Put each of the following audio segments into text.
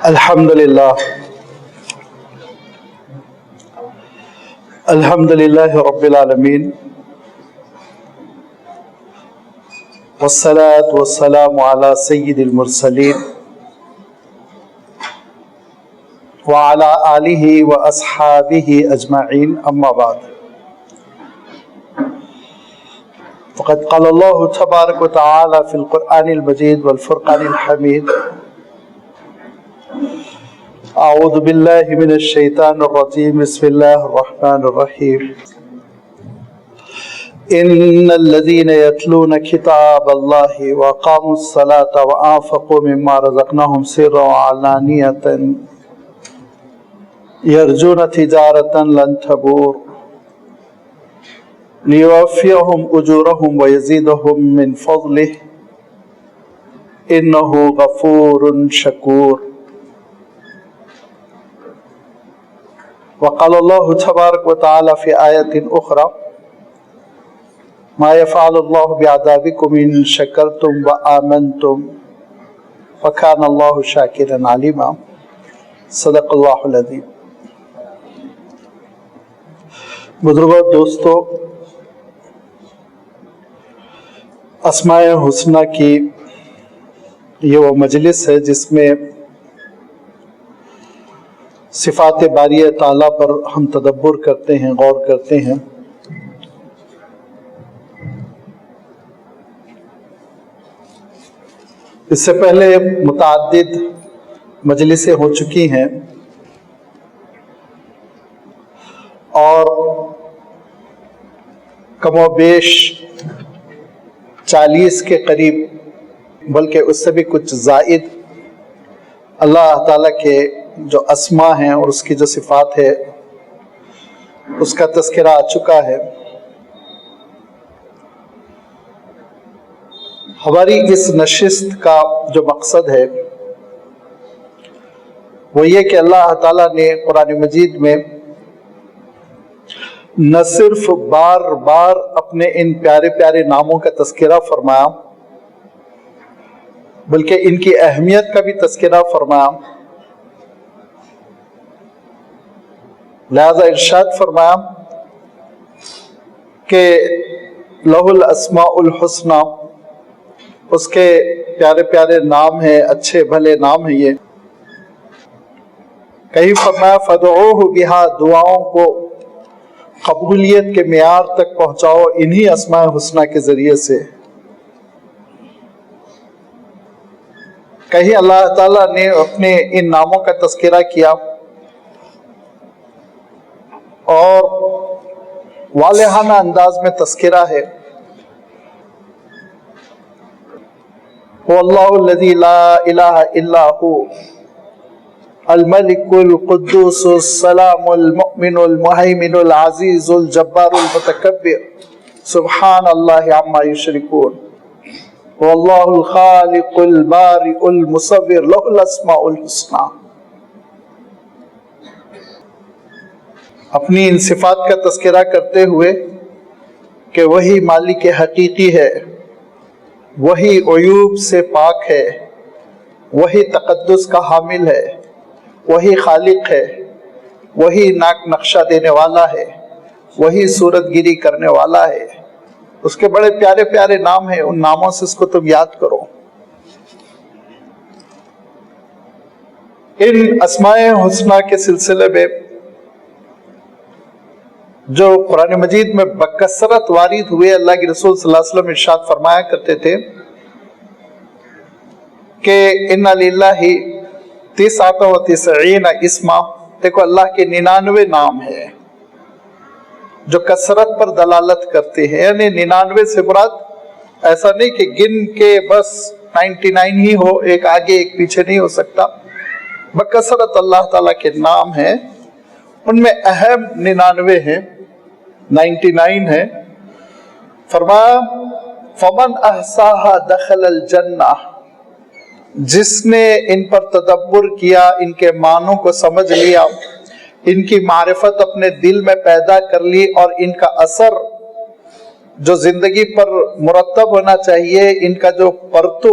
الحمدللہ رب العالمین والصلاة والسلام علی سید المرسلین وعلی آلہ واصحابہ اجمعین، اما بعد فقد قال اللہ تبارک وتعالی فی القرآن المجید والفرقان الحمید: اعوذ باللہ من الشیطان الرجیم، بسم اللہ الرحمن الرحیم۔ ان الذین یتلون کتاب اللہ واقاموا الصلاة وانفقوا مما رزقناہم سرا وعلانیۃ یرجون تجارۃ لن تبور لیوفیہم اجورہم ویزیدہم من فضلہ انہ غفور شکور۔ وقال اللہ تبارک وتعالی فی آیت اخری: ما یفعل اللہ بعذابکم ان شکرتم وآمنتم وکان اللہ شاکرا علیما۔ صدق اللہ العظیم۔ بزرگوں، دوستو، اسماء حسنہ کی یہ وہ مجلس ہے جس میں صفات باری تعالیٰ پر ہم تدبر کرتے ہیں، غور کرتے ہیں۔ اس سے پہلے متعدد مجلسیں ہو چکی ہیں اور کم و بیش 40 کے قریب، بلکہ اس سے بھی کچھ زائد، اللہ تعالیٰ کے جو اسماء ہیں اور اس کی جو صفات ہے اس کا تذکرہ آ چکا ہے۔ ہماری اس نشست کا جو مقصد ہے وہ یہ کہ اللہ تعالیٰ نے قرآن مجید میں نہ صرف بار بار اپنے ان پیارے پیارے ناموں کا تذکرہ فرمایا، بلکہ ان کی اہمیت کا بھی تذکرہ فرمایا۔ لہذا ارشاد فرمایا کہ لہ الاسماء الحسنی، اس کے پیارے پیارے نام ہیں، اچھے بھلے نام ہیں یہ۔ کہیں فرمایا فدعوہ بہا، دعاؤں کو قبولیت کے معیار تک پہنچاؤ انہی اسماء حسنی کے ذریعے سے۔ کہیں اللہ تعالیٰ نے اپنے ان ناموں کا تذکرہ کیا اور والہانہ انداز میں تذکرہ ہے: وَاللَّهُ الَّذِي لَا إِلَهَ إِلَّا هُوَ الْمَلِكُ الْقُدُّوسُ السَّلَامُ الْمُؤْمِنُ الْمُهَيْمِنُ الْعَزِيزُ الْجَبَّارُ الْمُتَكَبِّرُ سُبْحَانَ اللَّهِ عَمَّا يُشْرِكُونَ وَاللَّهُ الْخَالِقُ الْبَارِئُ الْمُصَوِّرُ لَهُ الْأَسْمَاءُ الْحُسْنَى۔ اپنی ان صفات کا تذکرہ کرتے ہوئے کہ وہی مالک حقیقی ہے، وہی عیوب سے پاک ہے، وہی تقدس کا حامل ہے، وہی خالق ہے، وہی نقشہ دینے والا ہے، وہی صورت گیری کرنے والا ہے۔ اس کے بڑے پیارے پیارے نام ہیں، ان ناموں سے اس کو تم یاد کرو۔ ان اسماء حسنہ کے سلسلے میں جو قرآن مجید میں بکثرت وارد ہوئے، اللہ کے رسول صلی اللہ علیہ وسلم ارشاد فرمایا کرتے تھے کہ ان للہ 99 اسما، دیکھو اللہ کے 99 نام ہیں جو کثرت پر دلالت کرتے ہیں۔ یعنی 99 سے مراد ایسا نہیں کہ گن کے بس 99 ہی ہو، ایک آگے ایک پیچھے نہیں ہو سکتا۔ بکثرت اللہ تعالیٰ کے نام ہیں، ان میں اہم 99 ہیں، 99 ہیں۔ فرمایا فمن احصاها دخل الجنہ، جس نے ان پر تدبر کیا، ان کے معنوں کو سمجھ لیا، ان کی معرفت اپنے دل میں پیدا کر لی اور ان کا اثر جو زندگی پر مرتب ہونا چاہیے، ان کا جو پرتو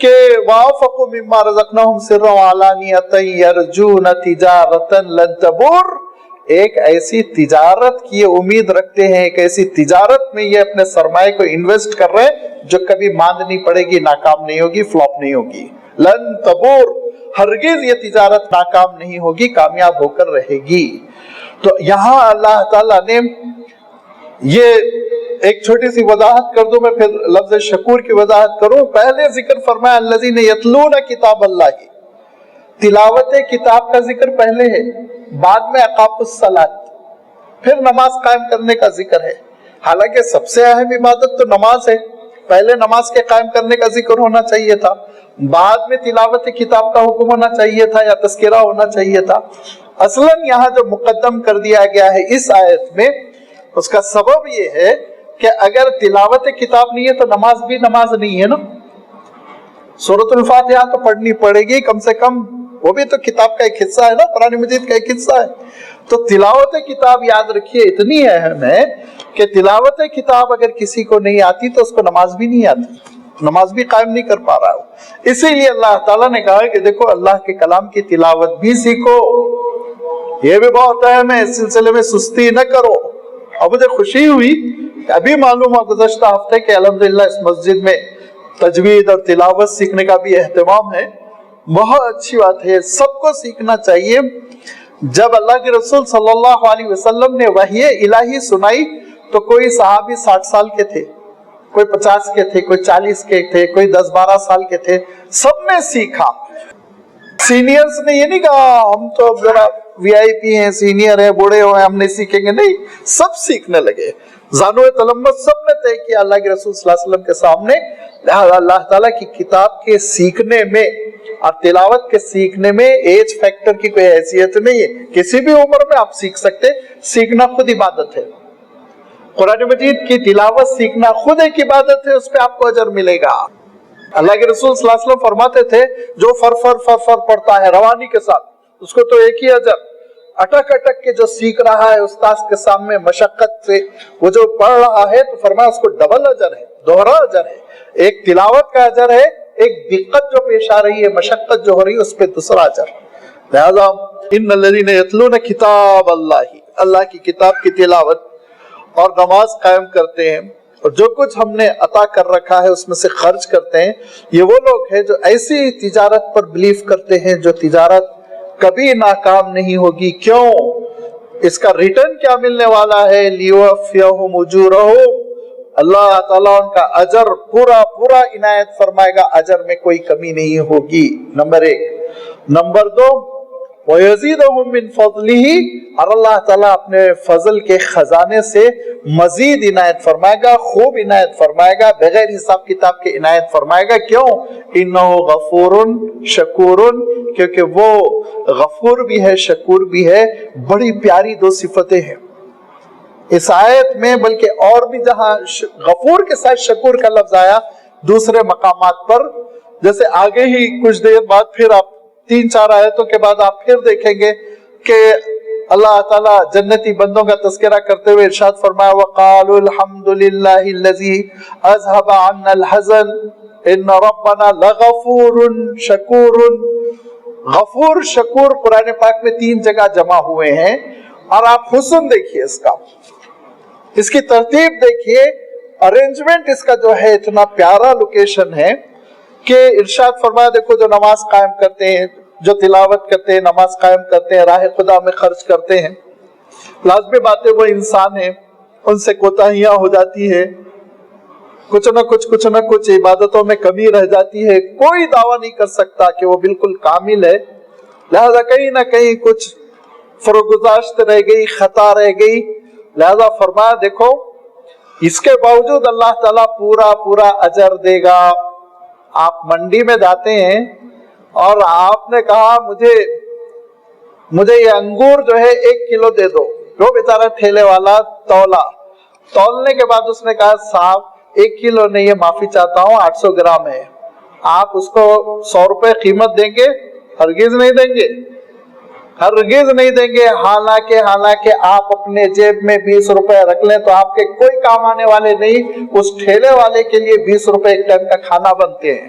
کہ وَأَنفَقُوا مِمَّا رَزَقْنَاهُمْ سِرًّا وَعَلَانِيَةً يَرْجُونَ تِجَارَةً لَن تَبُورَ، ایک ایسی تجارت کی یہ امید رکھتے ہیں، ایک ایسی تجارت میں یہ اپنے سرمایہ کو انویسٹ کر رہے ہیں جو کبھی ماند نہیں پڑے گی، ناکام نہیں ہوگی، فلاپ نہیں ہوگی. لن تبور، ہرگز یہ تجارت ناکام نہیں ہوگی، کامیاب ہو کر رہے گی. تو یہاں اللہ تعالیٰ نے یہ ایک چھوٹی سی وضاحت کر دوں، میں پھر لفظ شکور کی وضاحت کروں. پہلے ذکر فرمایا الذین یتلون کتاب اللہ، تلاوت کتاب کا ذکر پہلے ہے، بعد میں اقام الصلاۃ، پھر نماز قائم کرنے کا ذکر ہے. حالانکہ سب سے اہم عبادت تو نماز ہے، پہلے نماز کے قائم کرنے کا ذکر ہونا چاہیے تھا، بعد میں تلاوت کتاب کا حکم ہونا چاہیے تھا یا تذکرہ ہونا چاہیے تھا. اصلاً یہاں جو مقدم کر دیا گیا ہے اس آیت میں، اس کا سبب یہ ہے کہ اگر تلاوت کتاب نہیں ہے تو نماز بھی نماز نہیں ہے نا. سورۃ الفاتحہ تو پڑھنی پڑے گی کم سے کم، وہ بھی تو کتاب کا ایک حصہ ہے نا، قرآن مجید کا ایک حصہ ہے. تو تلاوت کتاب یاد رکھیے اتنی اہم ہے کہ تلاوت کتاب اگر کسی کو نہیں آتی تو اس کو نماز بھی نہیں آتی، نماز بھی قائم نہیں کر پا رہا ہو. اسی لیے اللہ تعالیٰ نے کہا کہ دیکھو اللہ کے کلام کی تلاوت بھی سیکھو، یہ بھی بہت اہم ہے، اس سلسلے میں سستی نہ کرو. اور مجھے خوشی ہوئی کہ ابھی معلوم ہوا گزشتہ ہفتے کہ الحمدللہ اس مسجد میں تجوید اور تلاوت سیکھنے کا بھی اہتمام ہے. بہت اچھی بات ہے، سب کو سیکھنا چاہیے. جب اللہ کے رسول صلی اللہ علیہ وسلم نے وحی الہی سنائی تو کوئی صحابی 60 سال کے تھے، کوئی 50 کے تھے، کوئی 40 کے تھے، کوئی 10-12 سال کے تھے، سب نے سیکھا. سینئرز نے یہ نہیں کہا ہم تو ذرا وی آئی پی ہیں، سینئر ہیں، بوڑھے ہوئے ہم نہیں سیکھیں گے، نہیں، سب سیکھنے لگے. زانو تلمت سب نے طے کیا اللہ کے رسول صلی اللہ علیہ وسلم کے سامنے. اللہ تعالیٰ کی کتاب کے سیکھنے میں اور تلاوت کے سیکھنے میں ایج فیکٹر کی کوئی حیثیت نہیں ہے، کسی بھی عمر میں آپ سیکھ سکتے. سیکھنا خود عبادت ہے، قرآن مجید کی تلاوت سیکھنا خود ایک عبادت ہے، اس پہ آپ کو اجر ملے گا. اللہ کے رسول صلی اللہ علیہ وسلم فرماتے تھے جو فر پڑھتا ہے روانی کے ساتھ اس کو تو ایک ہی اجر، اٹک اٹک کے جو سیکھ رہا ہے استاذ کے سامنے مشقت سے وہ جو پڑھ رہا ہے تو فرمایا اس کو ڈبل اجر ہے، دوہرا اجر ہے. ایک تلاوت کا اجر ہے، ایک دقت جو پیش آ رہی ہے، مشقت جو ہو رہی ہے، اس پہ دوسرا اجر. لہذا ان الذین یتلون کتاب اللہ، اللہ کی کتاب کی تلاوت اور نماز قائم کرتے ہیں اور جو کچھ ہم نے عطا کر رکھا ہے اس میں سے خرچ کرتے ہیں، یہ وہ لوگ ہیں جو ایسی تجارت پر بلیف کرتے ہیں جو تجارت کبھی ناکام نہیں ہوگی. کیوں؟ اس کا ریٹرن کیا ملنے والا ہے؟ لیوفیہم اجورہم، اللہ تعالیٰ ان کا اجر پورا پورا عنایت فرمائے گا، اجر میں کوئی کمی نہیں ہوگی. نمبر 1. نمبر 2، وَيَزِيدُهُم مِّن فَضْلِهِ، اور اللہ تعالیٰ اپنے فضل کے خزانے سے مزید عنایت فرمائے گا، خوب عنایت فرمائے گا، بغیر حساب کتاب کے عنایت فرمائے گا. کیوں؟ إِنَّهُ غَفُورٌ شَكُورٌ، کیونکہ وہ غفور بھی ہے، شکور بھی ہے. بڑی پیاری دو صفتیں ہیں اس آیت میں، بلکہ اور بھی جہاں غفور کے ساتھ شکور کا لفظ آیا دوسرے مقامات پر، جیسے آگے ہی کچھ دیر بعد پھر آپ 3-4 آیتوں کے بعد آپ پھر دیکھیں گے کہ اللہ تعالیٰ جنتی بندوں کا تذکرہ کرتے ہوئے ارشاد فرمایا وَقَالُوا الْحَمْدُ لِلَّهِ الَّذِي أَذْهَبَ عَنَّا الْحَزَنَ إِنَّ رَبَّنَا لَغَفُورٌ شَكُورٌ. غفور شکور قرآن پاک میں 3 جگہ جمع ہوئے ہیں، اور آپ حسن دیکھیے اس کا، اس کی ترتیب دیکھیے، ارینجمنٹ اس کا جو ہے اتنا پیارا لوکیشن ہے کہ ارشاد فرمایا دیکھو جو نماز قائم کرتے ہیں، جو تلاوت کرتے ہیں، نماز قائم کرتے ہیں، راہ خدا میں خرچ کرتے ہیں. لازمی بات ہے وہ انسان ہیں، ان سے کوتاہیاں ہو جاتی ہے، کچھ نہ کچھ عبادتوں میں کمی رہ جاتی ہے. کوئی دعویٰ نہیں کر سکتا کہ وہ بالکل کامل ہے، لہذا کہیں نہ کہیں کچھ فروگزاشت رہ گئی، خطا رہ گئی. لہذا فرمایا دیکھو اس کے باوجود اللہ تعالیٰ پورا پورا اجر دے گا. آپ منڈی میں جاتے ہیں اور آپ نے کہا مجھے یہ انگور جو ہے 1 کلو دے دو، وہ بیچارہ ٹھیلے والا تولنے کے بعد اس نے کہا صاحب 1 کلو نہیں ہے، معافی چاہتا ہوں 800 گرام ہے. آپ اس کو 100 روپے قیمت دیں گے؟ ہرگز نہیں دیں گے، ہرگز نہیں دیں گے. حالانکہ آپ اپنے جیب میں 20 روپے رکھ لیں تو آپ کے کوئی کام آنے والے نہیں، اس ٹھیلے والے کے لیے 20 روپے ایک ٹائم کا کھانا بنتے ہیں.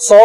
100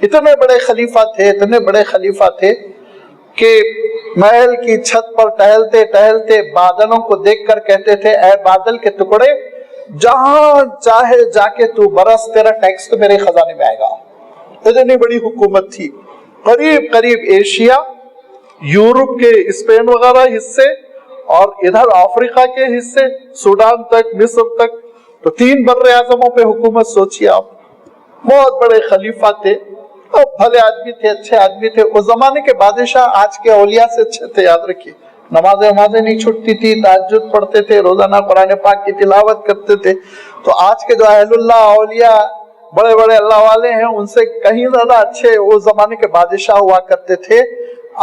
اتنے بڑے خلیفہ تھے کہ محل کی چھت پر ٹہلتے ٹہلتے بادلوں کو دیکھ کر کہتے تھے اے بادل کے ٹکڑے جہاں چاہے جا کے تو برس، تیرا ٹیکس تو میرے خزانے میں آئے گا۔ اتنی بڑی حکومت تھی، قریب قریب ایشیا، یورپ کے اسپین وغیرہ حصے اور ادھر افریقہ کے حصے، سوڈان تک، مصر تک، تو 3 بر اعظموں پہ حکومت سوچیے آپ۔ بہت بڑے خلیفہ تھے اور بھلے آدمی تھے، اچھے آدمی تھے۔ اس زمانے کے بادشاہ آج کے اولیاء سے اچھے تھے، یاد رکھیے۔ نمازیں نہیں چھوٹتی تھی، تہجد پڑھتے تھے، روزانہ قرآن پاک کی تلاوت کرتے تھے۔ تو آج کے جو اہل اللہ اولیاء بڑے بڑے اللہ والے ہیں ان سے کہیں زیادہ اچھے اس زمانے کے بادشاہ ہوا کرتے تھے۔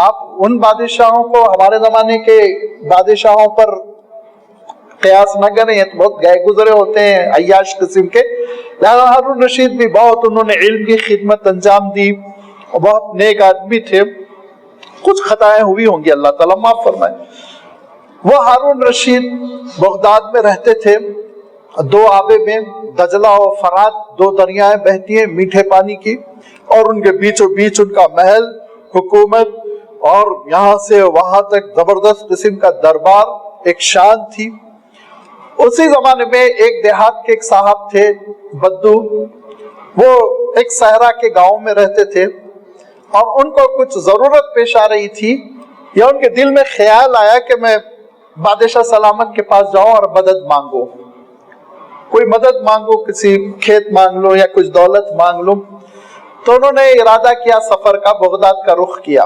آپ ان بادشاہوں کو ہمارے زمانے کے بادشاہوں پر قیاس نہ کریں، یہ تو بہت گئے گزرے ہوتے ہیں، عیاش قسم کے۔ لہذا ہارون رشید بھی بہت انہوں نے علم کی خدمت انجام دی، بہت نیک آدمی تھے۔ کچھ خطائیں ہوئی ہوں گی، اللہ تعالیٰ معاف فرمائے۔ وہ ہارون رشید بغداد میں رہتے تھے، 2 آبے میں دجلہ اور فرات 2 دریائیں بہتی ہیں میٹھے پانی کی، اور ان کے بیچوں بیچ ان کا محل، حکومت، اور یہاں سے وہاں تک زبردست قسم کا دربار، ایک شان تھی۔ اسی زمانے میں ایک دیہات کے ایک صاحب تھے بدو، وہ ایک صحرا کے گاؤں میں رہتے تھے، اور ان کو کچھ ضرورت پیش آ رہی تھی، یا ان کے دل میں خیال آیا کہ میں بادشاہ سلامت کے پاس جاؤں اور مدد مانگوں، کوئی مدد مانگو، کسی کھیت مانگ لو یا کچھ دولت مانگ لو۔ تو انہوں نے ارادہ کیا سفر کا، بغداد کا رخ کیا۔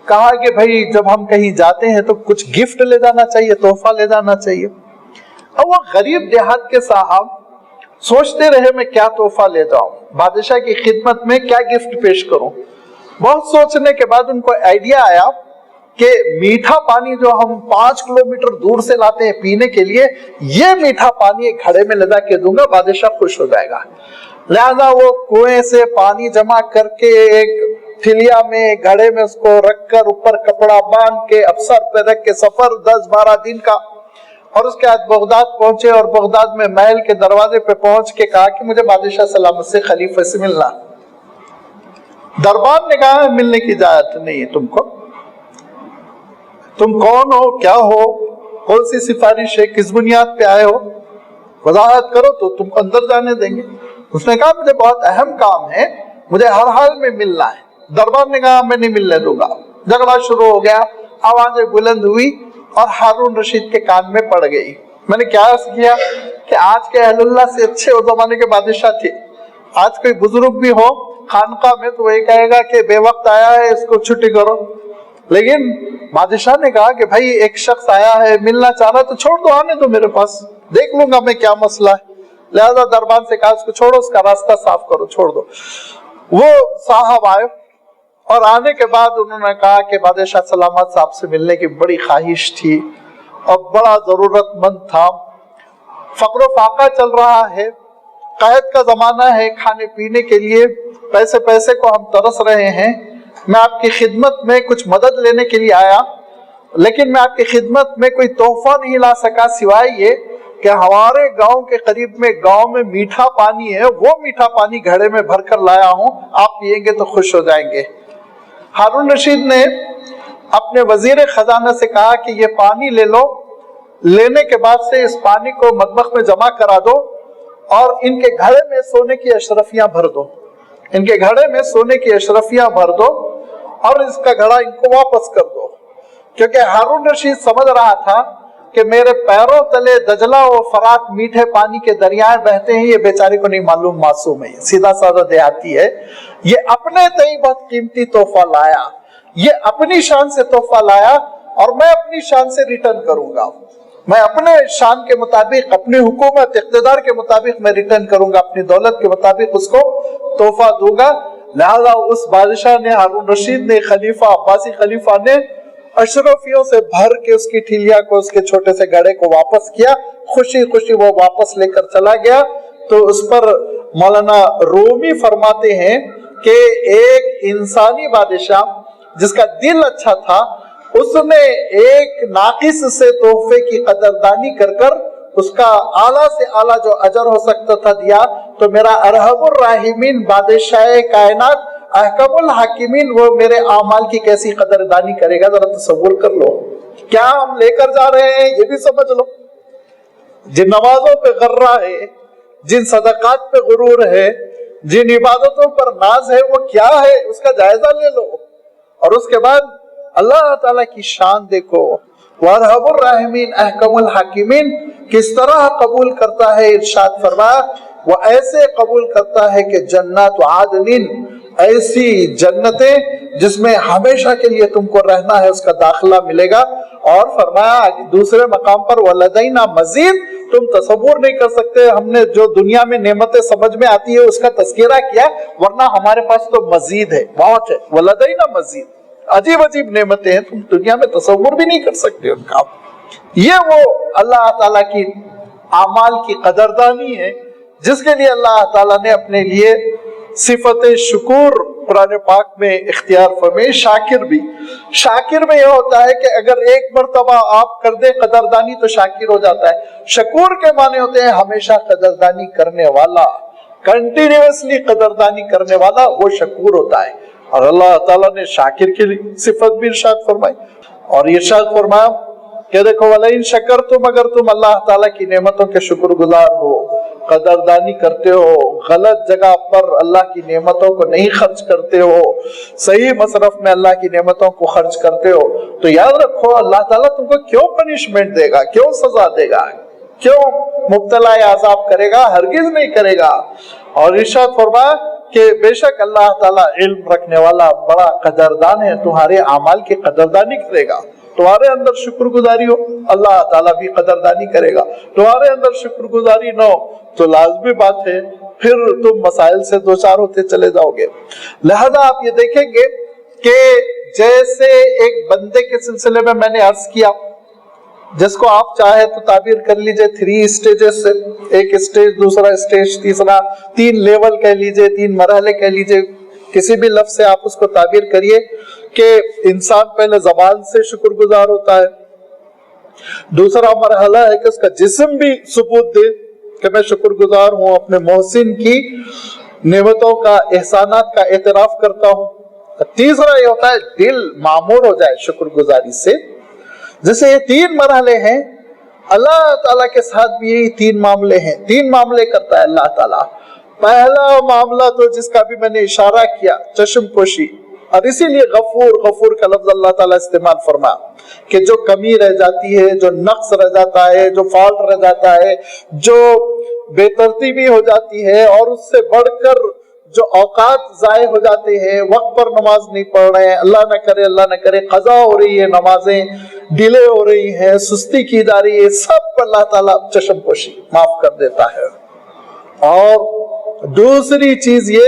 کہا کہ بھائی جب ہم کہیں جاتے ہیں تو کچھ گفٹ لے جانا چاہیے، تحفہ لے جانا چاہیے۔ اب وہ غریب دیہات کے صاحب سوچتے رہے میں کیا تحفہ لے جاؤں، بادشاہ کی خدمت میں کیا گفٹ پیش کروں۔ بہت سوچنے کے بعد ان کو آئیڈیا آیا کہ میٹھا پانی جو ہم 5 کلومیٹر دور سے لاتے ہیں پینے کے لیے، یہ میٹھا پانی ایک گھڑے میں لگا کے دوں گا، بادشاہ خوش ہو جائے گا۔ لہذا وہ کنویں سے پانی جمع کر کے ایک تھلیا میں، گھڑے میں اس کو رکھ کر اوپر کپڑا باندھ کے افسر پہ رکھ کے سفر 10-12 دن کا، اور اس کے بعد بغداد پہنچے، اور بغداد میں محل کے دروازے پہ پہنچ کے کہا کہ مجھے بادشاہ سلامت سے، خلیفہ سے ملنا۔ دربار نے کہا ملنے کی اجازت نہیں ہے تم کو، تم کون ہو، کیا ہو، کون سی سفارش ہے، کس بنیاد پہ آئے ہو، وضاحت کرو تو تم کو اندر جانے دیں گے۔ اس نے کہا مجھے بہت اہم کام ہے، مجھے ہر حال میں ملنا ہے۔ دربار نے کہا میں نہیں ملنے دوں گا۔ جھگڑا شروع ہو گیا، آوازیں بلند ہوئی اور ہارون رشید کے کان میں پڑ گئی۔ میں نے کیا عرض کیا کہ آج کے اہل اللہ سے اچھے اس زمانے کے بادشاہ تھے۔ آج کوئی بزرگ بھی ہو خانقاہ میں تو وہی کہے گا کہ بے وقت آیا ہے، اس کو چھٹی کرو، لیکن بادشاہ نے کہا کہ بھائی ایک شخص آیا ہے، ملنا چاہ رہا تو چھوڑ دو، آنے دو میرے پاس، دیکھ لوں گا میں کیا مسئلہ ہے۔ لہذا دربان سے کہا اس کو چھوڑو، اس کا راستہ صاف کرو، چھوڑ دو۔ وہ صاحب آئے، اور آنے کے بعد انہوں نے کہا کہ بادشاہ سلامت صاحب سے ملنے کی بڑی خواہش تھی اور بڑا ضرورت مند تھا، فقر و فاقہ چل رہا ہے، قحط کا زمانہ ہے، کھانے پینے کے لیے پیسے کو ہم ترس رہے ہیں، میں آپ کی خدمت میں کچھ مدد لینے کے لیے آیا، لیکن میں آپ کی خدمت میں کوئی تحفہ نہیں لا سکا سوائے یہ کہ ہمارے گاؤں کے قریب میں گاؤں میں میٹھا پانی ہے، وہ میٹھا پانی گھڑے میں بھر کر لایا ہوں، آپ پیئیں گے تو خوش ہو جائیں گے۔ ہارون رشید نے اپنے وزیر خزانہ سے کہا کہ یہ پانی لے لو، لینے کے بعد سے اس پانی کو مطبخ میں جمع کرا دو، اور ان کے گھڑے میں سونے کی اشرفیاں بھر دو، ان کے گھڑے میں سونے کی اشرفیاں بھر دو، اور اس کا گھڑا ان کو واپس کر دو۔ کیونکہ ہارون رشید سمجھ رہا تھا کہ میرے پیروں تلے دجلہ و فرات میٹھے پانی کے دریائے بہتے ہیں، یہ بیچارے کو نہیں معلوم، معصوم ہے، سیدھا سادہ دیہاتی ہے، یہ اپنے تئیں بہت قیمتی تحفہ لایا، یہ اپنی شان سے تحفہ لایا، اور میں اپنی شان سے ریٹرن کروں گا، میں اپنے شان کے مطابق، اپنی حکومت اقتدار کے مطابق میں ریٹرن کروں گا، اپنی دولت کے مطابق اس کو تحفہ دوں گا۔ لہذا اس بادشاہ نے، ہارون رشید نے، خلیفہ عباسی خلیفہ نے اشرفیوں سے بھر کے اس کی ٹھیلیا کو، اس کے چھوٹے سے گھڑے کو واپس کیا، خوشی خوشی وہ واپس لے کر چلا گیا۔ تو اس پر مولانا رومی فرماتے ہیں کہ ایک انسانی بادشاہ جس کا دل اچھا تھا، اس نے ایک ناقص سے تحفے کی قدردانی کر کر اس کا اعلیٰ سے اعلیٰ جو اجر ہو سکتا تھا دیا، تو میرا ارحم الراحمین بادشاہ کائنات احکم الحاکمین وہ میرے اعمال کی کیسی قدردانی کرے گا، ذرا تصور کر لو۔ کیا ہم لے کر جا رہے ہیں یہ بھی سمجھ لو۔ جن نمازوں پہ غرہ ہے، جن صدقات پہ غرور ہے، جن عبادتوں پر ناز ہے، وہ کیا ہے اس کا جائزہ لے لو۔ اور اس کے بعد اللہ تعالیٰ کی شان دیکھو، وَأَرْحَمُ الرَّاحِمِينَ احکم الحاکمین کس طرح قبول کرتا ہے۔ ارشاد فرمایا وہ ایسے قبول کرتا ہے کہ جنات عدن، ایسی جنتیں جس میں ہمیشہ کے لیے تم کو رہنا ہے، اس کا داخلہ ملے گا۔ اور فرمایا دوسرے مقام پر وَلَدَيْنَا مزید، تم تصور نہیں کر سکتے، ہم نے جو دنیا میں نعمتیں سمجھ میں آتی ہے اس کا تذکرہ کیا، ورنہ ہمارے پاس تو مزید ہے، بہت ہے۔ وَلَدَيْنَا مزید، عجیب عجیب نعمتیں ہیں، تم دنیا میں تصور بھی نہیں کر سکتے ان کا۔ یہ وہ اللہ تعالیٰ کی اعمال کی قدردانی ہے جس کے لیے اللہ تعالیٰ نے اپنے لیے صفت شکر قرآن پاک میں اختیار فرمائی۔ شاکر بھی، شاکر میں یہ ہوتا ہے کہ اگر ایک مرتبہ آپ کر دیں قدردانی تو شاکر ہو جاتا ہے۔ شکور کے معنی ہوتے ہیں ہمیشہ قدردانی کرنے والا، کنٹینیوسلی قدردانی کرنے والا، وہ شکور ہوتا ہے۔ اور اللہ تعالیٰ نے شاکر کی صفت بھی ارشاد فرمائی، اور ارشاد فرمایا کہ دیکھو وَلَئِن شَكَرْتُمْ، اگر تم اللہ تعالیٰ کی نعمتوں کے شکر گزار ہو، قدردانی کرتے ہو، غلط جگہ پر اللہ کی نعمتوں کو نہیں خرچ کرتے ہو، صحیح مصرف میں اللہ کی نعمتوں کو خرچ کرتے ہو، تو یاد رکھو اللہ تعالیٰ تم کو کیوں پنشمنٹ دے گا، کیوں سزا دے گا، کیوں مبتلا عذاب کرے گا، ہرگز نہیں کرے گا۔ اور ارشاد فرمایا کہ بے شک اللہ تعالیٰ علم رکھنے والا بڑا قدردان ہے، تمہارے اعمال کی قدردانی کرے گا۔ تمہارے اندر شکر گزاری ہو، اللہ تعالیٰ بھی قدردانی کرے گا۔ تمہارے اندر شکر گزاری نہ ہو تو لازمی بات ہے پھر تم مسائل سے دوچار ہوتے چلے جاؤ گے۔ لہذا آپ یہ دیکھیں گے کہ جیسے ایک بندے کے سلسلے میں نے عرض کیا، جس کو آپ چاہے تو تعبیر کر لیجئے 3 اسٹیجز سے، ایک اسٹیج، دوسرا اسٹیج، تیسرا، 3 لیول کہہ لیجئے، 3 مرحلے کہہ لیجئے، کسی بھی لفظ سے آپ اس کو تعبیر کریے کہ انسان پہلے زبان سے شکر گزار ہوتا ہے، دوسرا مرحلہ ہے کہ اس کا جسم بھی ثبوت دے کہ میں شکر گزار ہوں، اپنے محسن کی نعمتوں کا، احسانات کا اعتراف کرتا ہوں، تیسرا یہ ہوتا ہے دل معمور ہو جائے شکر گزاری سے۔ جیسے یہ 3 مرحلے ہیں، اللہ تعالیٰ کے ساتھ بھی یہی 3 معاملے ہیں، 3 معاملے کرتا ہے اللہ تعالیٰ۔ پہلا معاملہ تو جس کا بھی میں نے اشارہ کیا، چشم پوشی، اور اسی لیے غفور، غفور کا لفظ اللہ تعالیٰ استعمال فرما کہ جو کمی رہ جاتی ہے، جو نقص رہ جاتا ہے، جو فالٹ رہ جاتا ہے، جو بے ترتیبی ہو جاتی ہے، اور اس سے بڑھ کر جو اوقات ضائع ہو جاتے ہیں، وقت پر نماز نہیں پڑھ رہے ہیں، اللہ نہ کرے قضا ہو رہی ہے، نمازیں ڈیلے ہو رہی ہیں، سستی کی جا رہی ہے، سب پر اللہ تعالیٰ چشم پوشی معاف کر دیتا ہے۔ اور دوسری چیز یہ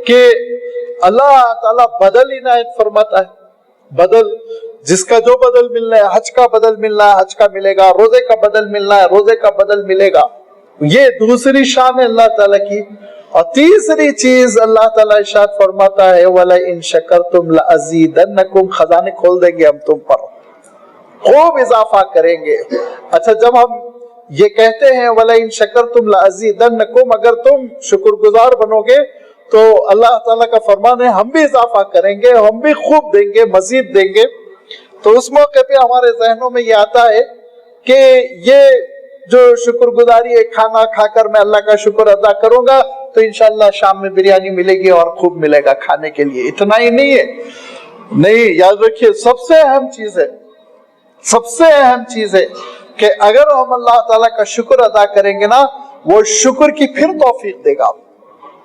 کہ اللہ تعالیٰ بدل عنایت فرماتا ہے، بدل، جس کا جو بدل ملنا ہے، حج کا بدل ملنا ہے حج کا ملے گا، روزے کا بدل ملنا ہے روزے کا بدل ملے گا، یہ دوسری شان ہے اللہ تعالیٰ کی۔ اور تیسری چیز اللہ تعالیٰ ارشاد فرماتا ہے وَلَئِن شَكَرْتُمْ لَأَزِيدَنَّكُمْ، خزانے کھول دیں گے ہم تم پر، خوب اضافہ کریں گے۔ اچھا، جب ہم یہ کہتے ہیں وَلَئِن شَكَرْتُمْ لَأَزِيدَنَّكُمْ، اگر تم شکر گزار بنو گے تو اللہ تعالیٰ کا فرمان ہے ہم بھی اضافہ کریں گے، ہم بھی خوب دیں گے، مزید دیں گے۔ تو اس موقع پہ ہمارے ذہنوں میں یہ آتا ہے کہ یہ جو شکر گزاری ہے، کھانا کھا کر میں اللہ کا شکر ادا کروں گا تو انشاءاللہ شام میں بریانی ملے گی اور خوب ملے گا کھانے کے لیے، اتنا ہی نہیں ہے۔ نہیں، یاد رکھیے سب سے اہم چیز ہے، سب سے اہم چیز ہے کہ اگر ہم اللہ تعالیٰ کا شکر ادا کریں گے نا، وہ شکر کی پھر توفیق دے گا،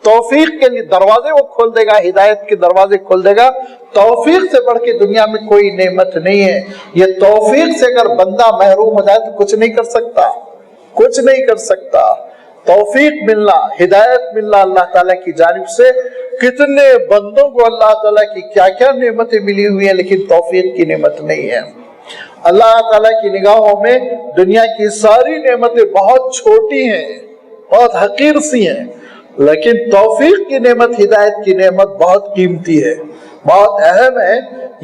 توفیق کے لیے دروازے وہ کھول دے گا، ہدایت کے دروازے کھول دے گا۔ توفیق سے بڑھ کے دنیا میں کوئی نعمت نہیں ہے۔ یہ توفیق سے اگر بندہ محروم ہو جائے تو کچھ نہیں کر سکتا، کچھ نہیں کر سکتا۔ توفیق ملنا، ہدایت ملنا اللہ تعالیٰ کی جانب سے، کتنے بندوں کو اللہ تعالیٰ کی کیا کیا نعمتیں ملی ہوئی ہیں، لیکن توفیق کی نعمت نہیں ہے۔ اللہ تعالیٰ کی نگاہوں میں دنیا کی ساری نعمتیں بہت چھوٹی ہیں، بہت حقیر سی ہیں، لیکن توفیق کی نعمت, ہدایت کی نعمت بہت قیمتی ہے, بہت اہم ہے.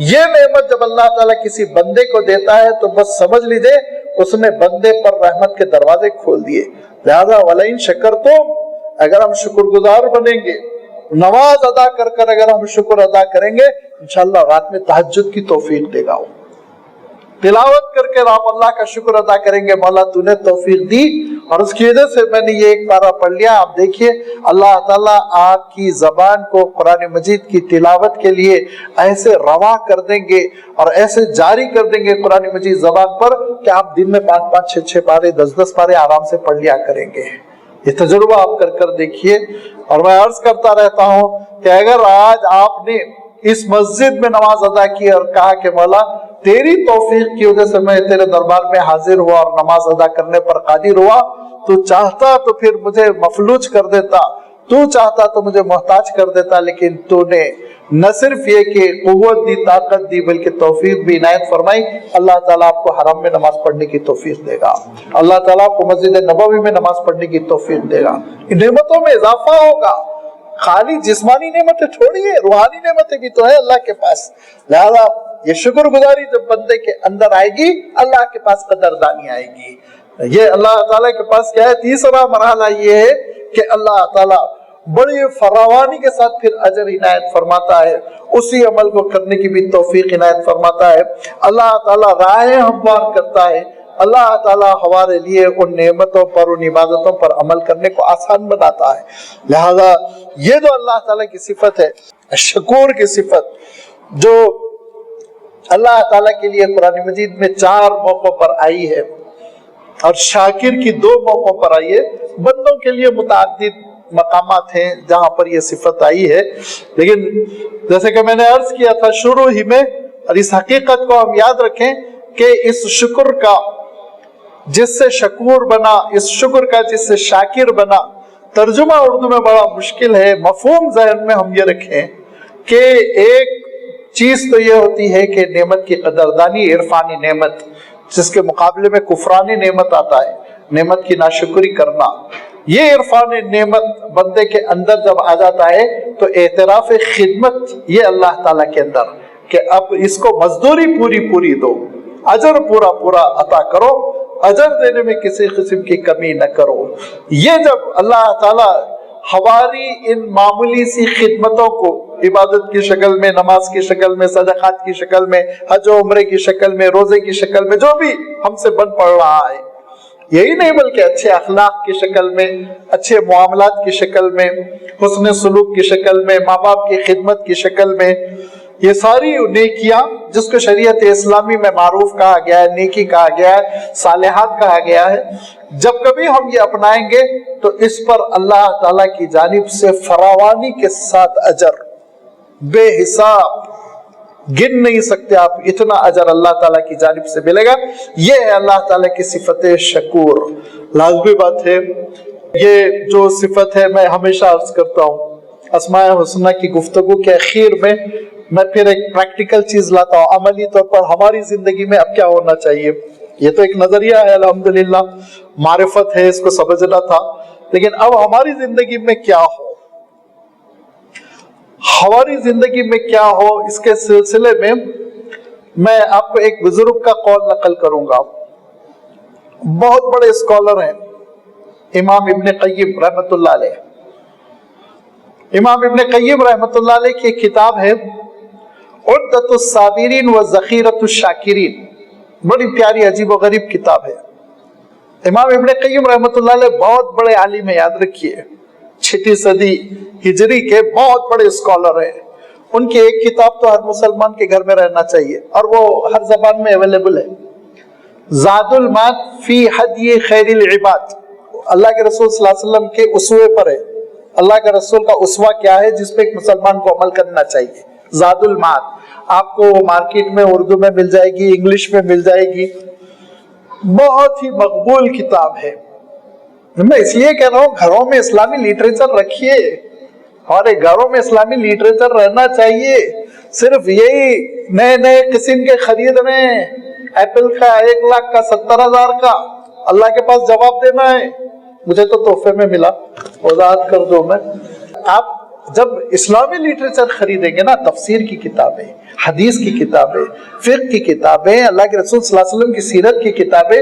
یہ نعمت جب اللہ تعالیٰ کسی بندے کو دیتا ہے تو بس سمجھ لیجئے اس نے بندے پر رحمت کے دروازے کھول دیے. لہذا وَلَئِن شَكَرْتُمْ, اگر ہم شکر گزار بنیں گے, نماز ادا کر کر اگر ہم شکر ادا کریں گے, انشاءاللہ رات میں تہجد کی توفیق دے گا. وہ تلاوت کر کے آپ اللہ کا شکر ادا کریں گے, مولا تو نے توفیق دی, اور اس کی وجہ سے میں نے یہ ایک پارہ پڑھ لیا. آپ دیکھیے اللہ تعالیٰ آپ کی زبان کو قرآن مجید کی تلاوت کے لیے ایسے رواں کر دیں گے اور ایسے جاری کر دیں گے قرآن مجید زبان پر کہ آپ دن میں 5-5, 6-6 پارے, 10-10 پارے آرام سے پڑھ لیا کریں گے. یہ تجربہ آپ کر کر دیکھیے. اور میں عرض کرتا رہتا ہوں کہ اگر آج آپ نے اس مسجد میں نماز ادا کی اور کہا کہ مولا تیری توفیق کی وجہ سے میں تیرے دربار میں حاضر ہوا اور نماز ادا کرنے پر قادر ہوا, تو چاہتا تو پھر مجھے مفلوج کر دیتا, تو چاہتا تو مجھے محتاج کر دیتا, لیکن تو نے نہ صرف یہ کہ قوت دی, طاقت دی, بلکہ توفیق بھی عنایت فرمائی. اللہ تعالیٰ آپ کو حرم میں نماز پڑھنے کی توفیق دے گا, اللہ تعالیٰ آپ کو مسجد نبوی میں نماز پڑھنے کی توفیق دے گا. ان نعمتوں میں اضافہ ہوگا. خالی جسمانی نعمتیں تھوڑی ہے, روحانی نعمتیں بھی تو ہے اللہ کے پاس. لہذا یہ شکر گزاری جب بندے کے اندر آئے گی, اللہ کے پاس قدردانی آئے گی. یہ اللہ تعالیٰ کے پاس کیا ہے, تیسرا مرحلہ یہ ہے کہ اللہ تعالیٰ بڑی فراوانی کے ساتھ پھر اجر عنایت فرماتا ہے, اسی عمل کو کرنے کی بھی توفیق عنایت فرماتا ہے. اللہ تعالیٰ راہیں ہموار کرتا ہے. اللہ تعالیٰ ہمارے لیے ان نعمتوں پر, ان عبادتوں پر عمل کرنے کو آسان بناتا ہے. لہذا یہ جو اللہ تعالیٰ کی صفت ہے, شکور کی صفت, جو اللہ تعالیٰ کے لیے قرآن مجید میں 4 موقعوں پر آئی ہے اور شاکر کی 2 موقعوں پر آئی ہے. بندوں کے لیے متعدد مقامات ہیں جہاں پر یہ صفت آئی ہے, لیکن جیسے کہ میں نے عرض کیا تھا شروع ہی میں, اور اس حقیقت کو ہم یاد رکھیں کہ اس شکر کا جس سے شکور بنا, اس شکر کا جس سے شاکر بنا, ترجمہ اردو میں بڑا مشکل ہے. مفہوم ذہن میں ہم یہ رکھیں کہ ایک چیز تو یہ ہوتی ہے کہ نعمت کی قدردانی, عرفانی نعمت, جس کے مقابلے میں کفرانی نعمت آتا ہے, نعمت کی ناشکری کرنا. یہ عرفان نعمت بندے کے اندر جب آ جاتا ہے تو اعتراف خدمت یہ اللہ تعالیٰ کے اندر کہ اب اس کو مزدوری پوری دو, اجر پورا عطا کرو, اجر دینے میں کسی قسم کی کمی نہ کرو. یہ جب اللہ تعالیٰ ہماری ان معمولی سی خدمتوں کو عبادت کی شکل میں, نماز کی شکل میں, صدقات کی شکل میں, حج و عمرے کی شکل میں, روزے کی شکل میں, جو بھی ہم سے بن پڑ رہا ہے, یہی نہیں بلکہ اچھے اخلاق کی شکل میں, اچھے معاملات کی شکل میں, حسن سلوک کی شکل میں, ماں باپ کی خدمت کی شکل میں, یہ ساری نیکیاں جس کو شریعت اسلامی میں معروف کہا گیا ہے, نیکی کہا گیا ہے, صالحات کہا گیا ہے, جب کبھی ہم یہ اپنائیں گے تو اس پر اللہ تعالیٰ کی جانب سے فراوانی کے ساتھ اجر بے حساب, گن نہیں سکتے آپ, اتنا اجر اللہ تعالیٰ کی جانب سے ملے گا. یہ ہے اللہ تعالیٰ کی صفت شکور. لازمی بات ہے یہ جو صفت ہے, میں ہمیشہ عرض کرتا ہوں اسماء حسنہ کی گفتگو کے اخیر میں میں پھر ایک پریکٹیکل چیز لاتا ہوں, عملی طور پر ہماری زندگی میں اب کیا ہونا چاہیے. یہ تو ایک نظریہ ہے, الحمدللہ معرفت ہے, اس کو سمجھنا تھا, لیکن اب ہماری زندگی میں کیا ہو, ہماری زندگی میں کیا ہو, اس کے سلسلے میں میں آپ کو ایک بزرگ کا قول نقل کروں گا. بہت بڑے اسکالر ہیں امام ابن قیم رحمۃ اللہ علیہ. امام ابن قیم رحمۃ اللہ علیہ کی ایک کتاب ہے عدۃ الصابرین و ذخیرۃ الشاکرین, بڑی پیاری عجیب و غریب کتاب ہے. امام ابن قیم رحمۃ اللہ علیہ بہت بڑے عالم ہیں, یاد رکھیے 6 صدی ہجری کے بہت بڑے اسکالر ہیں. ان کی ایک کتاب تو ہر مسلمان کے گھر میں رہنا چاہیے اور وہ ہر زبان میں اویلیبل ہے, زاد المعاد فی ہدی خیر العباد. اللہ کے رسول صلی اللہ علیہ وسلم کے اسوے پر ہے, اللہ کے رسول کا اسوہ کیا ہے جس پہ ایک مسلمان کو عمل کرنا چاہیے. زاد المعاد آپ کو مارکیٹ میں اردو میں مل جائے گی, انگلش میں مل جائے گی, بہت ہی مقبول کتاب ہے. میں اس لیے کہہ رہا ہوں گھروں میں اسلامی لٹریچر رکھیے, ہمارے گھروں میں اسلامی لٹریچر رہنا چاہیے. صرف یہی نئے قسم کے خرید رہے ہیں, ایپل کا 1 لاکھ کا 70,000 کا, اللہ کے پاس جواب دینا ہے. مجھے تو تحفے میں ملا, وضاحت کر دو میں. آپ جب اسلامی لٹریچر خریدیں گے نا, تفسیر کی کتابیں, حدیث کی کتابیں, فقہ کی کتابیں, اللہ کے رسول صلی اللہ علیہ وسلم کی سیرت کی کتابیں,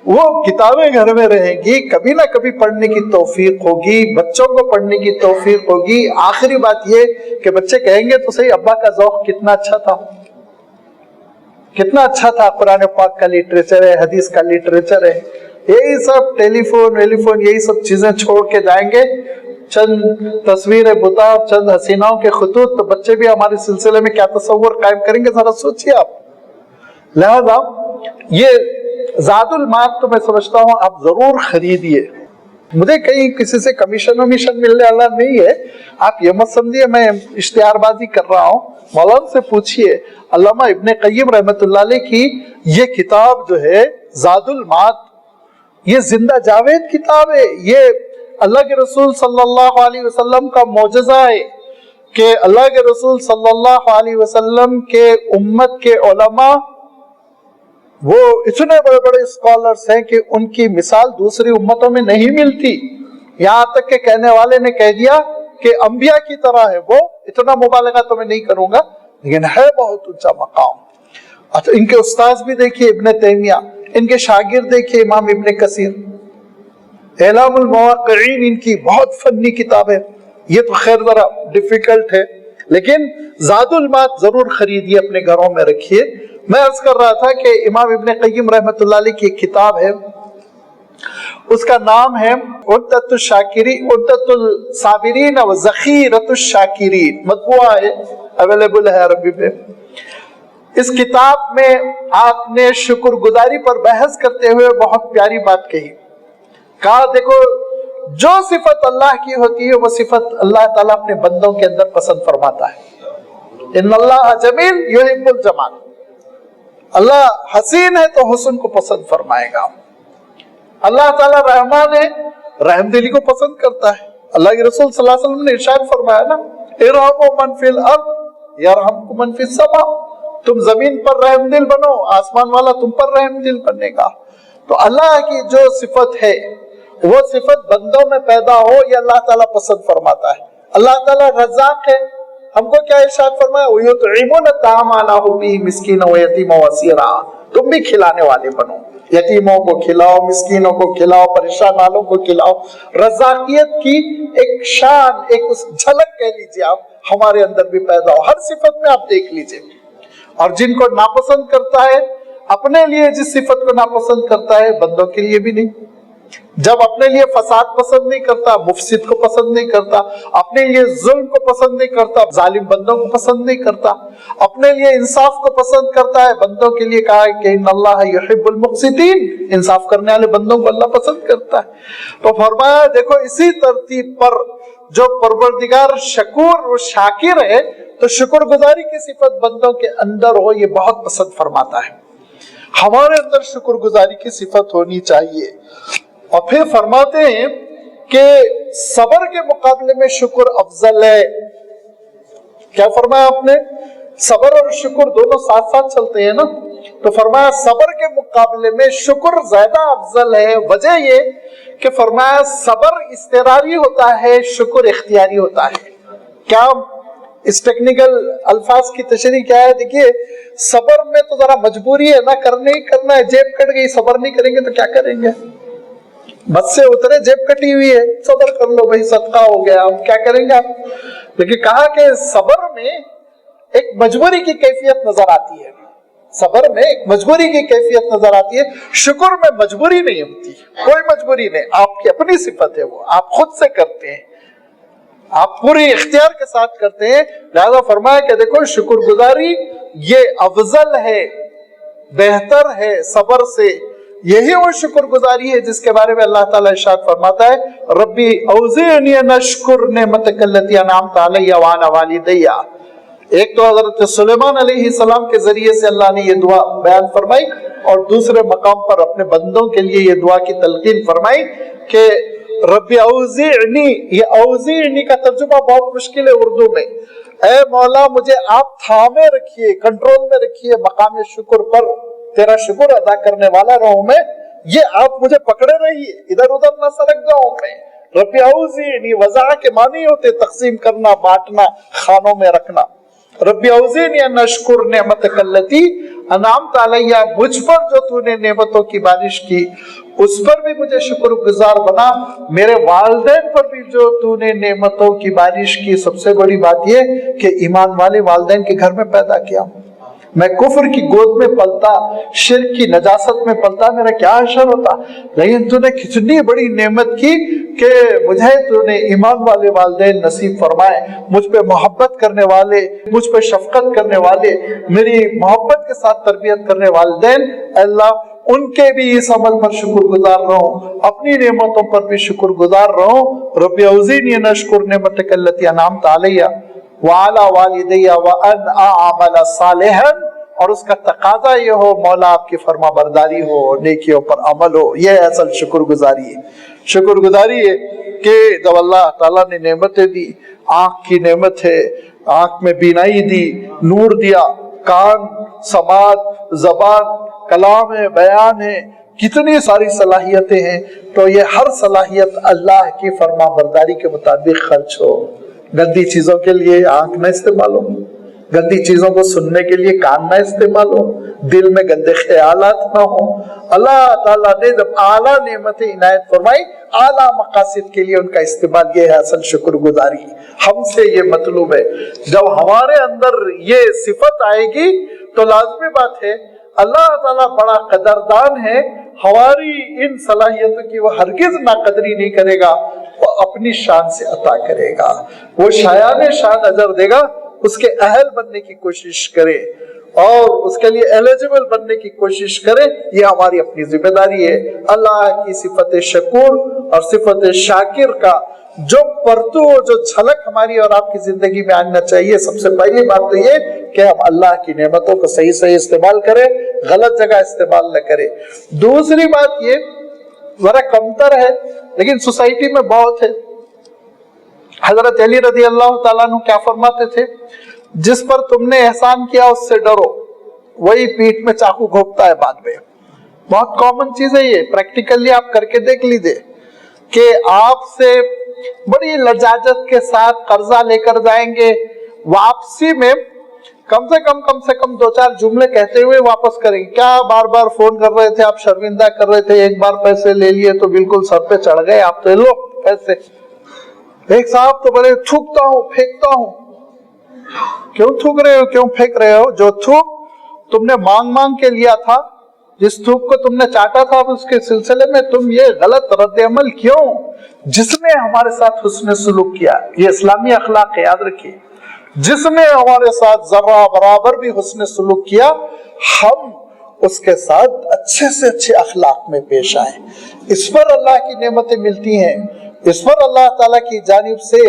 وہ کتابیں گھر میں رہیں گی, کبھی نہ کبھی پڑھنے کی توفیق ہوگی, بچوں کو پڑھنے کی توفیق ہوگی. آخری بات یہ کہ بچے کہیں گے تو صحیح, ابا کا ذوق کتنا اچھا تھا, کتنا اچھا تھا, قرآن پاک کا لٹریچر ہے, حدیث کا لٹریچر ہے. یہی سب ٹیلی فون یہی سب چیزیں چھوڑ کے جائیں گے, چند تصویریں بتا, چند حسیناؤں کے خطوط, تو بچے بھی ہمارے سلسلے میں کیا تصور قائم کریں گے, ذرا سوچیے آپ. لہذا یہ زاد المعاد تو میں سمجھتا ہوں آپ ضرور خریدیے. مجھے کہیں کسی سے کمیشن ملنے والا نہیں ہے, آپ یہ مت سمجھیے میں اشتہار بازی کر رہا ہوں. مولانا سے پوچھیے, علامہ ابن قیم رحمۃ اللہ علیہ کی یہ کتاب جو ہے زاد المعاد, یہ زندہ جاوید کتاب ہے. یہ اللہ کے رسول صلی اللہ علیہ وسلم کا معجزہ ہے کہ اللہ کے رسول صلی اللہ علیہ وسلم کے امت کے علماء وہ اتنے بڑے بڑے اسکالرز ہیں کہ ان کی مثال دوسری امتوں میں نہیں ملتی. یہاں تک کہ کہنے والے نے کہہ دیا کہ انبیاء کی طرح ہے وہ. اتنا مبالغہ تو میں نہیں کروں گا, لیکن ہے بہت اونچا مقام. اچھا, ان کے استاذ بھی دیکھیے ابن تیمیہ, ان کے شاگرد دیکھیے امام ابن کثیر. اعلام الموقعین ان کی بہت فنی کتاب ہے. یہ تو خیر ذرا ڈیفیکلٹ ہے, لیکن زاد المعاد ضرور خریدیے, اپنے گھروں میں رکھیے. میں عرض کر رہا تھا کہ امام ابن قیم رحمۃ اللہ علیہ کی ایک کتاب ہے, اس کا نام ہے عدۃ الصابرین و ذخیرۃ الشاکرین. مطبوعہ ہے, اویلیبل ہے عربی میں. اس کتاب میں آپ نے شکر گزاری پر بحث کرتے ہوئے بہت پیاری بات کہی. کہا دیکھو, جو صفت اللہ کی ہوتی ہے وہ صفت اللہ تعالیٰ اپنے بندوں کے اندر پسند فرماتا ہے. ان اللہ جمیل یحب الجمال, اللہ حسین ہے تو حسن کو پسند فرمائے گا. اللہ تعالیٰ رحمان ہے, رحم دلی کو پسند کرتا ہے. اللہ کے رسول صلی اللہ علیہ وسلم نے ارشاد فرمایا نا, ارحموا من فی الارض یرحمکم من فی السماء, تم زمین پر رحم دل بنو, آسمان والا تم پر رحم دل بنے گا. تو اللہ کی جو صفت ہے وہ صفت بندوں میں پیدا ہو, یہ اللہ تعالیٰ پسند فرماتا ہے. اللہ تعالیٰ رزاق ہے, ہم کو کیا ارشاد فرمایا, وَيُطْعِمُونَ الطَّعَامَ عَلَىٰ حُبِّهِ مِسْكِينًا وَيَتِيمًا وَأَسِيرًا, تم بھی کھلانے والے بنو, یتیموں کو کھلاؤ, مسکینوں کو کھلاؤ, پریشان حالوں کو کھلاؤ. رزاقیت کی ایک شان, ایک جھلک کہہ لیجیے آپ, ہمارے اندر بھی پیدا ہو. ہر صفت میں آپ دیکھ لیجیے. اور جن کو ناپسند کرتا ہے, اپنے لیے جس صفت کو ناپسند کرتا ہے, بندوں کے لیے بھی نہیں. جب اپنے لیے فساد پسند نہیں کرتا, مفسد کو پسند نہیں کرتا, اپنے لیے ظلم کو پسند نہیں کرتا, ظالم بندوں کو پسند نہیں کرتا, اپنے لیے انصاف کو پسند کرتا ہے, بندوں کے لیے کہا ہے کہ ان اللہ یحب المقسطین, انصاف کرنے والے بندوں کو اللہ پسند کرتا ہے. تو فرمایا دیکھو اسی ترتیب پر جو پروردگار شکور و شاکر ہے, تو شکر گزاری کی صفت بندوں کے اندر ہو, یہ بہت پسند فرماتا ہے. ہمارے اندر شکر گزاری کی صفت ہونی چاہیے. اور پھر فرماتے ہیں کہ صبر کے مقابلے میں شکر افضل ہے. کیا فرمایا آپ نے, صبر اور شکر دونوں ساتھ ساتھ چلتے ہیں نا, تو فرمایا صبر کے مقابلے میں شکر زیادہ افضل ہے. وجہ یہ کہ فرمایا صبر اضطراری ہوتا ہے, شکر اختیاری ہوتا ہے. کیا اس ٹیکنیکل الفاظ کی تشریح کیا ہے؟ دیکھیے, صبر میں تو ذرا مجبوری ہے نا, کرنے ہی کرنا ہے, جیب کٹ گئی, صبر نہیں کریں گے تو کیا کریں گے. بس سے اترے, جیب کٹی ہوئی ہے, صبر کر لو بھائی, صدقہ ہو گیا, اب کیا کریں گے آپ. لیکن کہا کہ صبر میں ایک مجبوری کی کیفیت نظر آتی ہے, صبر میں ایک مجبوری کی کیفیت نظر آتی ہے. شکر میں مجبوری نہیں ہوتی, کوئی مجبوری نہیں, آپ کی اپنی صفت ہے, وہ آپ خود سے کرتے ہیں, آپ پوری اختیار کے ساتھ کرتے ہیں. لہذا فرمایا کہ دیکھو شکر گزاری یہ افضل ہے, بہتر ہے صبر سے. یہی وہ شکر گزاری ہے جس کے بارے میں اللہ تعالیٰ ارشاد فرماتا ہے, ربی اوزعنی ان اشکر نعمتک التی انعمت علی وعلی والدی. ایک تو حضرت سلیمان علیہ السلام کے ذریعے سے اللہ نے یہ دعا بیان فرمائی, اور دوسرے مقام پر اپنے بندوں کے لیے یہ دعا کی تلقین فرمائی کہ ربی اوزعنی. یہ اوزعنی کا ترجمہ بہت مشکل ہے اردو میں. اے مولا مجھے آپ تھامے رکھیے, کنٹرول میں رکھیے مقام شکر پر, تیرا شکر ادا کرنے والا رہوں میں, یہ آپ مجھے پکڑے رہیے، ادھر ادھر نہ سرک جاؤں میں. رب اوزعنی، وضع کے معنی ہوتے تقسیم کرنا، بانٹنا، خانوں میں رکھنا. رب اوزعنی ان اشکر نعمتک التی انعمت علی، مجھ پر جو تو نے نعمتوں کی بارش کی اس پر بھی مجھے شکر گزار بنا. میرے والدین پر بھی جو تو نے نعمتوں کی بارش کی، سب سے بڑی بات یہ کہ ایمان والے والدین کے گھر میں پیدا کیا. میں کفر کی گود میں پلتا، شرک کی نجاست میں پلتا، میرا کیا حشر ہوتا. لیکن تو نے کتنی بڑی نعمت کی کہ مجھے تو نے ایمان والے والدین نصیب فرمائے، مجھ پہ محبت کرنے والے، مجھ پہ شفقت کرنے والے، میری محبت کے ساتھ تربیت کرنے والدین. اللہ ان کے بھی اس عمل پر شکر گزار رہوں، اپنی نعمتوں پر بھی شکر گزار رہوں. رب اوزعنی ان اشکر نعمتک التی انعمت علی وعلی والدی وان اعمل صالحا، اور اس کا تقاضا یہ ہو مولا آپ کی فرما برداری ہو، نیکیوں پر عمل ہو. یہ اصل شکر گزاری ہے. شکر گزاری ہے کہ جب اللہ تعالیٰ نے نعمتیں دی، آنکھ کی نعمت ہے، آنکھ میں بینائی دی، نور دیا، کان، سماعت، زبان، کلام ہے، بیان ہے، کتنی ساری صلاحیتیں ہیں. تو یہ ہر صلاحیت اللہ کی فرما برداری کے مطابق خرچ ہو. گندی چیزوں کے لیے آنکھ نہ استعمال ہو، گندی چیزوں کو سننے کے لیے کان نہ استعمال ہو، دل میں گندے خیالات نہ ہو. اللہ تعالیٰ نے جب اعلیٰ نعمتیں عنایت فرمائی، اعلیٰ مقاصد کے لیے ان کا استعمال، یہ ہے اصل شکر گزاری. ہم سے یہ مطلوب ہے. جب ہمارے اندر یہ صفت آئے گی تو لازمی بات ہے اللہ تعالیٰ بڑا قدردان ہے، ہماری ان صلاحیتوں کی وہ ہرگز ناقدری نہیں کرے گا، وہ اپنی شان سے عطا کرے گا. وہ شایان شان اجر دے گا. اس کے اہل بننے کی کوشش کرے اور اس کے لیے ایلیجبل بننے کی کوشش کرے. یہ ہماری اپنی ذمہ داری ہے. اللہ کی صفت شکور اور صفت شاکر کا جو پرتو، جو جھلک ہماری اور آپ کی زندگی میں آنا چاہیے. سب سے پہلی بات تو یہ کہ ہم اللہ کی نعمتوں کو صحیح صحیح استعمال کریں، غلط جگہ استعمال نہ کریں. دوسری بات یہ ذرا کمتر ہے لیکن سوسائٹی میں بہت ہے. حضرت علی رضی اللہ تعالیٰ عنہ کیا فرماتے تھے؟ جس پر تم نے احسان کیا اس سے ڈرو، وہی پیٹھ میں چاقو گھونپتا ہے بعد میں. بہت کامن چیز ہے یہ، پریکٹیکلی آپ کر کے دیکھ لیجئے کہ آپ سے بڑی لجاجت کے ساتھ قرضہ لے کر جائیں گے، واپسی میں کم سے کم 2-4 جملے کہتے ہوئے واپس کریں گے. کیا بار بار فون کر رہے تھے، آپ شرمندہ کر رہے تھے، ایک بار پیسے لے لیے تو بالکل سر پہ چڑھ گئے آپ تو لو پیسے. ایک صاحب تو بڑے تھوکتا ہوں پھینکتا ہوں. کیوں تھوک رہے ہو، کیوں پھینک رہے ہو؟ جو تھوک تم نے مانگ کے لیا تھا، جس تھوک کو تم نے چاٹا تھا، اس کے سلسلے میں تم یہ غلط رد عمل کیوں؟ جس نے ہمارے ساتھ حسن سلوک کیا، یہ اسلامی اخلاق ہے، یاد رکھیے، جس نے ہمارے ساتھ ذرہ برابر بھی حسن سلوک کیا، ہم اس کے ساتھ اچھے سے اچھے اخلاق میں پیش آئیں. اس پر اللہ کی نعمتیں ملتی ہیں، اس پر اللہ تعالیٰ کی جانب سے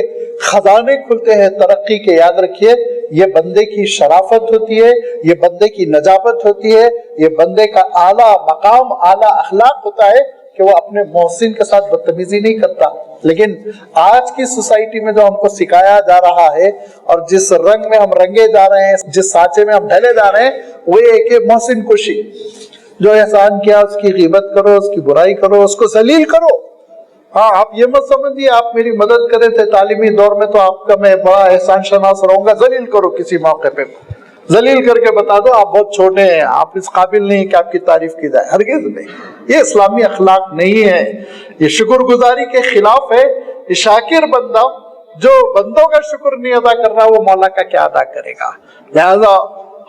خزانے کھلتے ہیں ترقی کے. یاد رکھیے یہ بندے کی شرافت ہوتی ہے، یہ بندے کی نجابت ہوتی ہے، یہ بندے کا اعلیٰ مقام، اعلیٰ اخلاق ہوتا ہے کہ وہ اپنے محسن کے ساتھ بدتمیزی نہیں کرتا. لیکن آج کی سوسائٹی میں جو ہم کو سکھایا جا رہا ہے اور جس رنگ میں ہم رنگے جا رہے ہیں، جس سانچے میں ہم ڈھلے جا رہے ہیں، وہ یہ کہ محسن کشی، جو احسان کیا اس کی غیبت کرو، اس کی برائی کرو، اس کو ذلیل کرو. ہاں آپ یہ مت سمجھیے آپ میری مدد کرے تھے تعلیمی دور میں تو آپ کا میں بڑا احسان شناس رہوں گا. ذلیل کرو کسی موقع پہ، ذلیل کر کے بتا دو آپ بہت چھوٹے ہیں، آپ اس قابل نہیں کہ آپ کی تعریف کی جائے. ہرگز نہیں، یہ اسلامی اخلاق نہیں ہے، یہ شکر گزاری کے خلاف ہے. یہ شاکر بندہ جو بندوں کا شکر نہیں ادا کر رہا، وہ مولا کا کیا ادا کرے گا؟ لہذا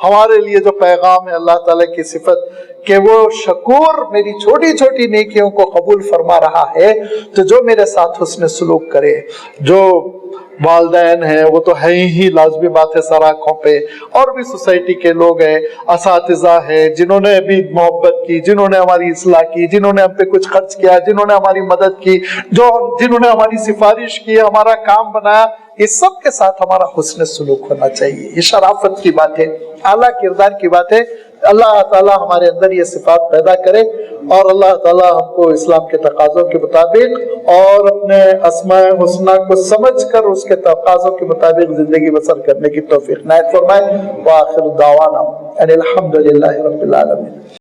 ہمارے لیے جو پیغام ہے اللہ تعالیٰ کی صفت کہ وہ شکور میری چھوٹی چھوٹی نیکیوں کو قبول فرما رہا ہے. تو جو میرے ساتھ حسن سلوک کرے، جو والدین ہیں وہ تو ہے ہی لازمی بات ہے سر آنکھوں پہ، اور بھی سوسائٹی کے لوگ ہیں، اساتذہ ہیں جنہوں نے بھی محبت کی، جنہوں نے ہماری اصلاح کی، جنہوں نے ہم پہ کچھ خرچ کیا، جنہوں نے ہماری مدد کی، جنہوں نے ہماری سفارش کی، ہمارا کام بنایا. یہ سب کے ساتھ ہمارا حسن سلوک ہونا چاہیے. یہ شرافت کی بات ہے، اعلیٰ کردار کی بات ہے. اللہ تعالیٰ ہمارے اندر یہ صفات پیدا کرے اور اللہ تعالیٰ ہم کو اسلام کے تقاضوں کے مطابق اور اپنے اسماء حسنہ کو سمجھ کر اس کے تقاضوں کے مطابق زندگی بسر کرنے کی توفیق عنایت فرمائے. وآخر دعوانا ان الحمد للہ رب العالمین.